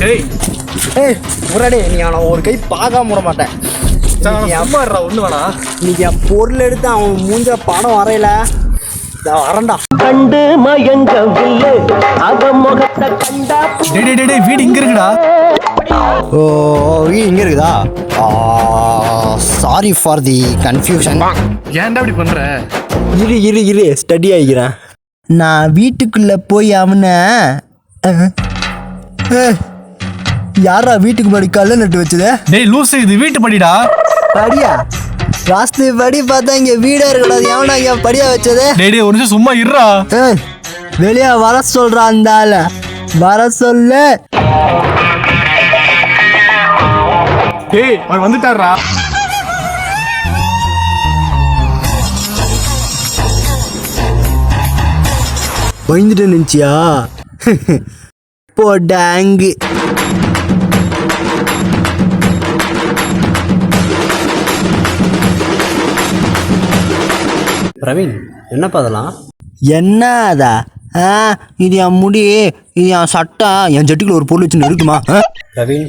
டேய் ஏய் முன்னாடி நீ அவனை ஒரு கை பார்க்காம விட மாட்டேன். அம்மாடுறா ஒண்ணு வேணா. இன்னைக்கு என் பொருள் எடுத்து அவன் மூஞ்ச படம் வரையில வரண்டா. கண்டு மயங்கவில்லை அவன் முகத்தை கண்டா. டேய் வீடு இங்க இருக்குடா. ஓ வீடு இங்க இருக்குதா? Sorry for the confusion. ஏன்டா இப்படி பண்ற? இரு ஸ்டடி ஆகிக்கிறேன். நான் வீட்டுக்குள்ள போய் அவனை யாரா வீட்டுக்கு முன்னாடி கல்ல நட்டு வச்சது? டேய் லூசு, இது வீட்டு படிடா. படியா? வாஸ்து படி பார்த்தா இங்க வீடா இருக்கக்கூடாது. எவனா இங்க படியா வச்சது? டேய் ஒரு நிமிஷம் சும்மா இருடா. வெளியே வர சொல்றா அந்த ஆள. வர சொல்லு. டேய் அவன் வந்துட்டாரா? பயந்துட்டு நினைச்சியா? போடாங்கு. பிரவீன், என்னப்பா அதெல்லாம்? என்னதா? இது என் முடி, இது என் சட்டை, என் ஜட்டிக்குள்ள ஒரு பொருள் வச்சு இருக்குமா? பிரவீன்,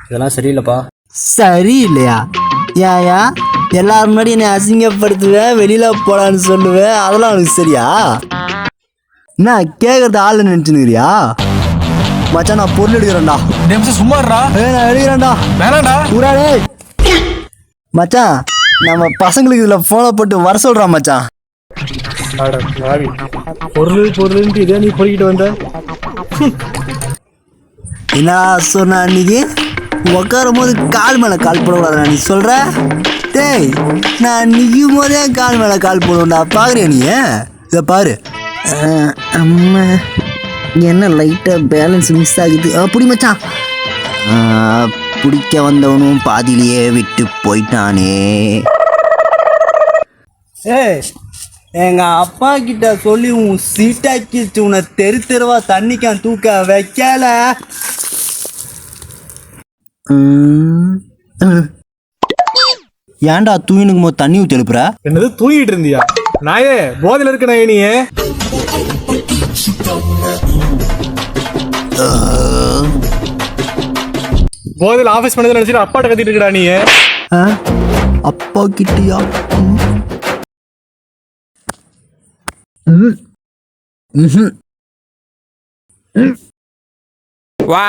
இதெல்லாம் சரியில்லைப்பா. சரியில்லையா? ஏயா எல்லாரும் முன்னாடி என்னை அசிங்கப்படுத்துவேன், வெளியில போடான்னு சொல்லுவேன், அதெல்லாம் உனக்கு சரியா? என்ன கேட்கறது ஆள் நினைச்சுன்னுக்கிறியா? மச்சான் நான் பொருள் எடுக்கிறேன்டா. நிமிஷம் சும்மா இருடா. நான் எடுக்கிறேன்டா. வேணாடா. ஊராடே மச்சான், நம்ம பசங்களுக்கு இதுல போனை போட்டு வர சொல்றான் மச்சான். பொருள் இதே நீ பொறுக்கிட்டு வந்த. என்ன சொன்ன அன்னைக்கு? உட்காரும் போது கால் மேல கால் போடக்கூடாது நீ சொல்ற? டேய் நான் நிற்கும் போதே கால் மேல கால் போடுவேன்டா. பாக்குறியா நீ? இதை பாரு. அம்மா என்ன லைட்டா பேலன்ஸ் மிஸ் ஆகுது. அப்படி மச்சான் பிடிக்க வந்தவனும் பாதியிலேயே விட்டு போயிட்டானே. ஏய் எங்க அப்பா கிட்ட சொல்லி உன் சீட்டாக்கிச்சு உன்னை தெரு தெருவா தண்ணிக்கான் தூக்க வைக்கல. ஏன்டா தூயினுக்கும் போது தண்ணி ஊற்றி எழுப்புற? என்னது தூங்கிட்டு இருந்தியா? நாயே போதையில இருக்க நாயே நீ. போதையில ஆபீஸ் பண்ணது நினைச்சிட்டு அப்பாட்ட கத்திட்டு இருக்கடா நீ. அப்பா கிட்டயா? வா